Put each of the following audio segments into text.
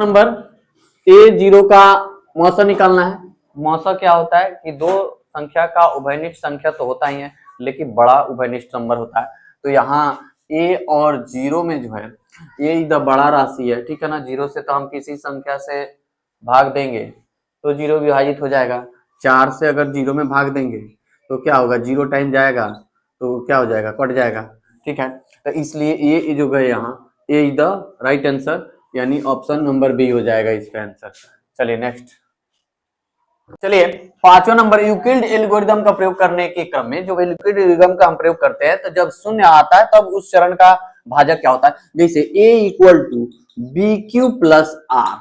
Number A0 का मौसा निकालना है। मौसा क्या होता है कि दो संख्या का उभयनिष्ठ संख्या तो होता ही है, लेकिन बड़ा उभयनिष्ठ नंबर होता है। तो यहाँ A और 0 में जो है ये इधर बड़ा राशि है, ठीक है ना। 0 से तो हम किसी संख्या से भाग देंगे तो 0 विभाजित हो जाएगा। 4 से अगर 0 में भाग देंगे तो क्या होगा, 0 टाइम जाएगा तो क्या हो जाएगा, कट जाएगा, ठीक है। तो इसलिए ये जो गए यहाँ ए इज द राइट आंसर, यानी ऑप्शन नंबर बी हो जाएगा इसका आंसर। चलिए नेक्स्ट। चलिए पांचवा नंबर, यूक्लिड एल्गोरिदम का प्रयोग करने के क्रम में, जो यूक्लिड एल्गोरिदम का हम प्रयोग करते हैं तो जब शून्य आता है तब उस चरण का भाजक क्या होता है। जैसे a equal to b q plus r,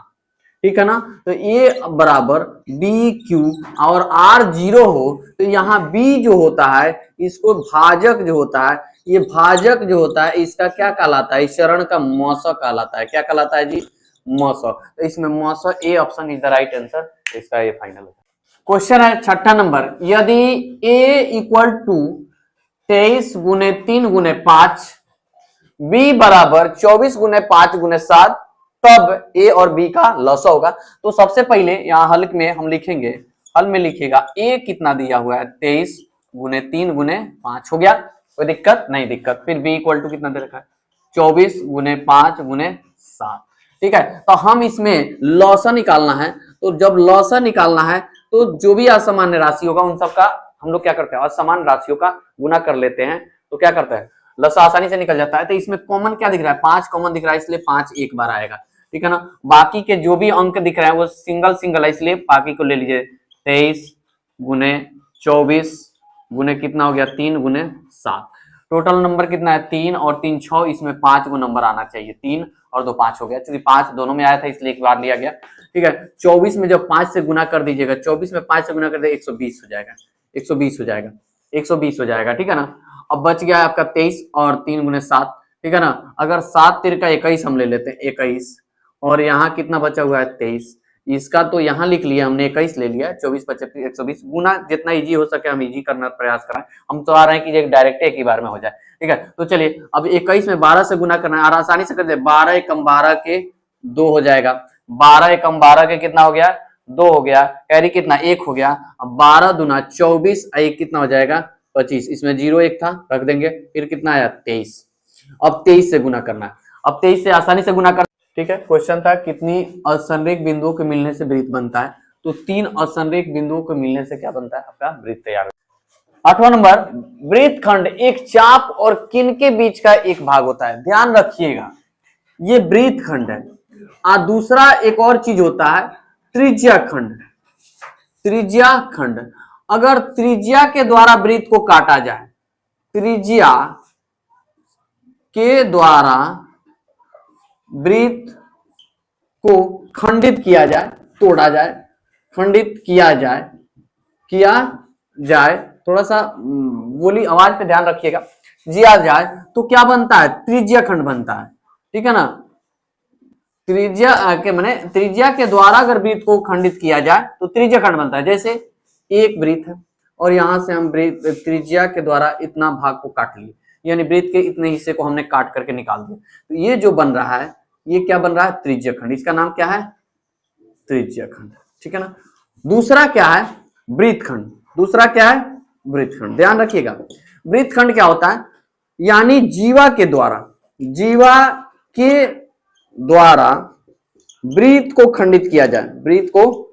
ठीक है ना। तो a बराबर बी क्यू और r 0 हो तो यहाँ b जो होता है इसको भाजक जो होता है, ये भाजक जो होता है इसका क्या कहलाता है, इस चरण का मौसा कहलाता है। क्या कहलाता है जी, मौसा। तो इसमें मौसा A option is the right answer, इसका ये फाइनल है। क्वेश्चन है छठा नंबर, यदि a इक्वल टू 23 गुने 3 गुने 5, b बराबर 24 गुने 5 गुने 7, तब a और b का लसा होगा। तो सबसे पहले यहाँ हल में हम लिखेंगे, हल में लिखेगा a कितना दिया हुआ है 23 गुने 3 गुने 5 हो गया, कोई दिक्कत नहीं दिक्कत। फिर b इक्वल टू कितना दे रखा है 24 गुने 5 गुने 7, ठीक है। तो हम इसमें लौसा निकालना है, तो जब लौसा निकालना है तो जो भी असामान्य राशि होगा उन सब का हम लोग क्या करते हैं, असमान राशियों का गुना कर लेते हैं। तो क्या करते हैं, लसा आसानी से निकल जाता है। तो इसमें कॉमन क्या दिख रहा है, 5 कॉमन दिख रहा है, इसलिए 5 एक बार आएगा, ठीक है ना। बाकी के जो भी अंक दिख रहे हैं वो सिंगल सिंगल है, इसलिए बाकी को ले लीजिए। 23 गुने 24 गुने कितना हो गया 3 गुने 7, टोटल नंबर कितना है 3 और 3 6, इसमें 5 को नंबर आना चाहिए, 3 और 2 5 हो गया, क्योंकि 5 दोनों में आया था इसलिए एक बार लिया गया, ठीक है। 24 में जब 5 से गुना कर दीजिएगा, 24 में 5 से गुना कर दे 120 हो जाएगा, 120 हो जाएगा, 120 हो जाएगा, ठीक है ना। अब बच गया आपका 23 और 3 गुने 7, ठीक है ना। अगर 7 तिरका 21 हम ले लेते हैं 21, और यहाँ कितना बचा हुआ है 23, इसका तो यहाँ लिख लिया हमने 21 ले लिया, 24 25 120 गुना जितना इजी हो सके हम इजी करना प्रयास करें। हम तो आ रहे हैं कि डायरेक्ट एक ही बार में हो जाए, ठीक है। तो चलिए अब 21 में 12 से गुना करना है, आसानी से कर दे, 12 एकम 12 के 2 हो जाएगा, 12 एकम 12 के कितना हो गया 2 हो गया, कैरी कितना 1 हो गया। अब 12 दूना 24, एक कितना हो जाएगा 25, इसमें 0 1 था रख देंगे, फिर कितना आया 23। अब 23 से गुना करना है, अब 23 से आसानी से गुना करना, ठीक है। क्वेश्चन था कितनी असंरेख बिंदुओं के मिलने से वृत्त बनता है, तो 3 असंरेख बिंदुओं के मिलने से क्या बनता है, आपका वृत्त तैयार होता है। 8वां नंबर, वृत्तखंड एक चाप और किन के बीच का एक भाग होता है। ध्यान रखिएगा ये वृत्तखंड है, और दूसरा एक और चीज होता है त्रिज्या खंड। त्रिज्या खंड, अगर त्रिज्या के द्वारा वृत्त को काटा जाए, त्रिज्या के द्वारा वृत्त को खंडित किया जाए, तोड़ा जाए, खंडित किया जाए, थोड़ा सा बोली आवाज पे ध्यान रखिएगा, जिया जाए तो क्या बनता है, त्रिज्या खंड बनता है, ठीक है ना। त्रिज्या के माने त्रिज्या के द्वारा अगर वृत्त को खंडित किया जाए तो त्रिज्या खंड बनता है। जैसे एक वृत्त है और यहां से हम त्रिज्या के द्वारा इतना भाग को काट लिए, यानी वृत्त के इतने हिस्से को हमने काट करके निकाल दिया, तो ये जो बन रहा है ये क्या बन रहा है, त्रिज्या खंड, इसका नाम क्या है त्रिज्या खंड, ठीक है ना। दूसरा क्या है वृत्तखंड, दूसरा क्या है वृत्तखंड, ध्यान रखिएगा। वृत्तखंड क्या होता है, यानी जीवा के द्वारा वृत्त को खंडित किया जाए, वृत्त को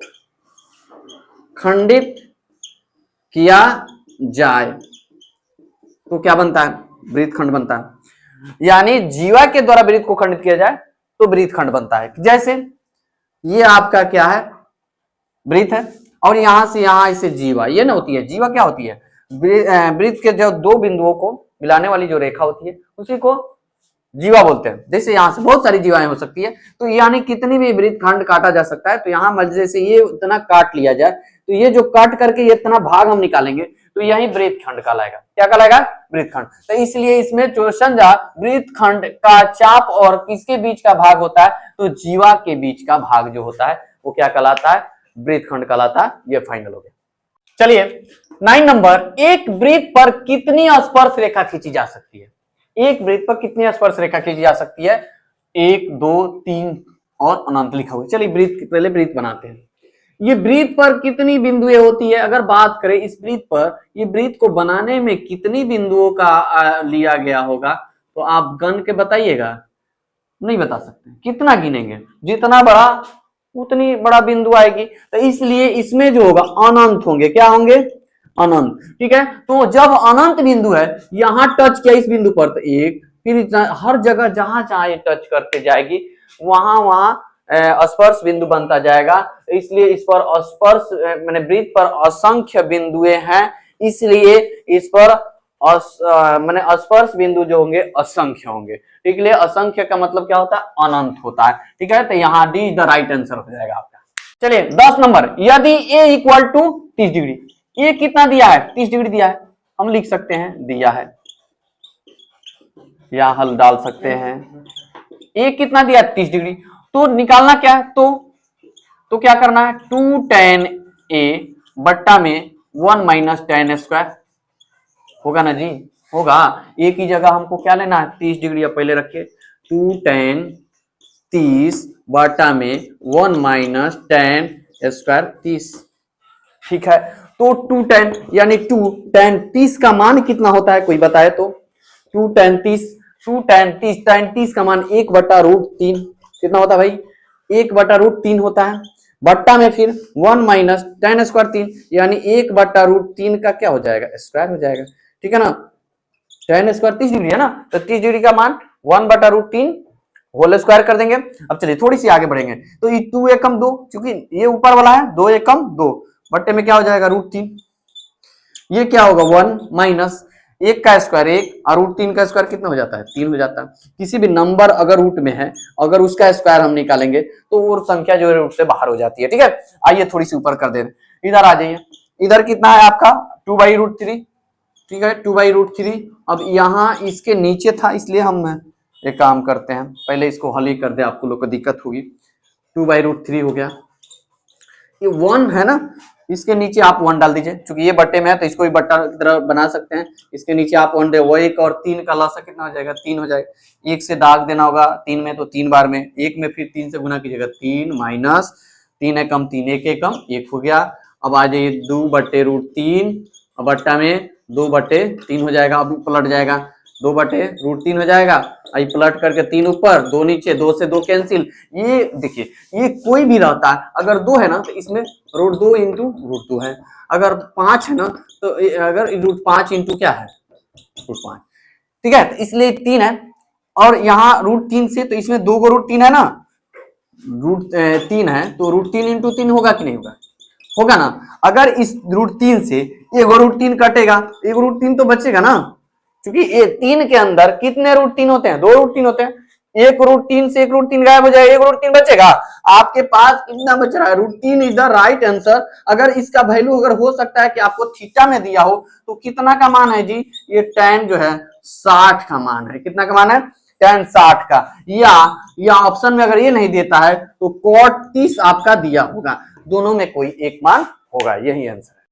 खंडित किया जाए तो क्या बनता है, वृत्तखंड बनता है। यानी जीवा के द्वारा वृत्त को खंडित किया जाए तो वृत्तखंड बनता है। जैसे ये आपका क्या है वृत्त है और यहां से यहां इसे जीवा, ये ना होती है जीवा, क्या होती है वृत्त के जो दो बिंदुओं को मिलाने वाली जो रेखा होती है उसी को जीवा बोलते हैं। जैसे यहां से बहुत सारी जीवाएं हो सकती है, तो यानी कितनी भी वृत्तखंड काटा जा सकता है। तो यहां मजे से ये इतना काट लिया जाए तो ये जो काट करके ये इतना भाग हम निकालेंगे तो यही वृत्तखंड कहलाएगा, क्या कहलाएगा वृत्तखंड। तो इसलिए इसमें जो समझा वृत्तखंड का चाप और किसके बीच का भाग होता है, तो जीवा के बीच का भाग जो होता है वो क्या कहलाता है, वृत्तखंड कहलाता है। ये फाइनल हो गया। चलिए 9 नंबर, एक वृत्त पर कितनी स्पर्श रेखा खींची जा सकती है। एक वृत्त पर कितनी स्पर्श रेखा खींची जा सकती है, 1 2 3 और अनंत लिखा हुआ है। चलिए वृत्त, पहले वृत्त बनाते हैं। ये वृत्त पर कितनी बिंदुएं होती है, अगर बात करें इस वृत्त पर, ये वृत्त को बनाने में कितनी बिंदुओं का लिया गया होगा, तो आप गण के बताइएगा। नहीं बता सकते, कितना गिनेंगे, जितना बड़ा उतनी बड़ा बिंदु आएगी, तो इसलिए इसमें जो होगा अनंत होंगे। क्या होंगे? अनंत। ठीक है, तो जब अनंत बिंदु है, यहां टच किया इस बिंदु पर, तो एक, फिर हर जगह जहां जहां ये टच करते जाएगी वहां वहां स्पर्श बिंदु बनता जाएगा। इसलिए इस पर स्पर्श मैंने वृत्त पर असंख्य बिंदुएं हैं, इसलिए इस पर मैंने स्पर्श बिंदु जो होंगे असंख्य होंगे। ठीक है, असंख्य का मतलब क्या होता है? अनंत होता है। ठीक है, तो यहाँ D is the right answer हो जाएगा आपका। चलिए 10 नंबर, यदि a इक्वल टू 30 डिग्री, ए कितना दिया है? 30 डिग्री दिया है, हम लिख सकते हैं दिया है, या हल डाल सकते हैं। ए कितना दिया है? 30 डिग्री। तो निकालना क्या है? तो क्या करना है? 2 tan a बट्टा में 1 माइनस tan स्क्वायर होगा ना जी? होगा। ए की जगह हमको क्या लेना है? 30 डिग्री। अब पहले रखिए 2 tan 30 बटा में 1 माइनस tan स्क्वायर 30। ठीक है, तो 2 tan यानी 2 tan 30 का मान कितना होता है, कोई बताए तो? 2 tan 30 का मान 1/√3 कितना होता है भाई? 1/√3 होता है, बट्टा में फिर 1 माइनस tan स्क्वायर 3 यानी 1/√3 का क्या हो जाएगा? स्क्वायर हो जाएगा। ठीक है ना, tan स्क्वायर 30 डिग्री है ना, तो 30 डिग्री का मान 1/√3 होल स्क्वायर कर देंगे। अब चलिए थोड़ी सी आगे बढ़ेंगे, तो ये 2 एकम 2, क्योंकि ये ऊपर वाला है, 2 एकम 2 बट्टे में क्या हो जाएगा? √3। ये क्या होगा? 1 माइनस 1 का स्क्वायर 1 और √3 का स्क्वायर कितना हो जाता है? 3 हो जाता है। किसी भी नंबर अगर रूट में है, अगर उसका स्क्वायर हम निकालेंगे तो वो संख्या जो है रूट से बाहर हो जाती है। ठीक है, आइए थोड़ी सी ऊपर कर दे रहे, इधर आ जाइए। इधर कितना है आपका? 2/√3। ठीक है, 2/√3। अब यहाँ इसके नीचे था, इसलिए हम एक काम करते हैं, पहले इसको हल ही कर दे, आपको लोग को दिक्कत होगी। 2/√3 हो गया, ये 1 है ना, इसके नीचे आप 1 डाल दीजिए, क्योंकि ये बट्टे में है तो इसको भी बट्टा की तरह बना सकते हैं। इसके नीचे आप 1 दे, वो 1 और 3 का लासा कितना हो जाएगा? 3 हो जाएगा। 1 से दाग देना होगा 3 में, तो 3 बार में 1 में फिर 3 से गुना कीजिएगा, 3 माइनस 3 एकम 3 1 एकम 1 हो गया। अब आ जाइए 2/√3 बट्टा में 2/3 हो जाएगा। अब पलट जाएगा, 2/√3 हो जाएगा, आई पलट करके 3 ऊपर 2 नीचे, 2 से 2 कैंसिल। ये देखिए, ये कोई भी रहता है, अगर 2 है ना तो इसमें √2 इंटू √2 है, अगर 5 है ना तो अगर √5 इंटू क्या है? √5। ठीक है, तो इसलिए 3 है, और यहाँ √3 से, तो इसमें 2 को √3 है ना, √3 है तो √3 इंटू 3 होगा कि नहीं होगा? होगा ना। अगर इस √3 से एक √3 कटेगा, एक √3 तो बचेगा ना, क्योंकि ये 3 के अंदर कितने √3 होते हैं? 2 √3 होते हैं। एक √3 से एक √3 गायब हो जाएगा, एक √3 बचेगा। आपके पास कितना बच रहा है? √3 इज द राइट आंसर। अगर इसका वैल्यू अगर हो सकता है कि आपको थीटा में दिया हो, तो कितना का मान है जी? ये tan जो है 60 का मान है। कितना का मान है? tan 60 का। या ऑप्शन में अगर ये नहीं देता है तो cot 30 आपका दिया होगा। दोनों में कोई एक मान होगा, यही आंसर।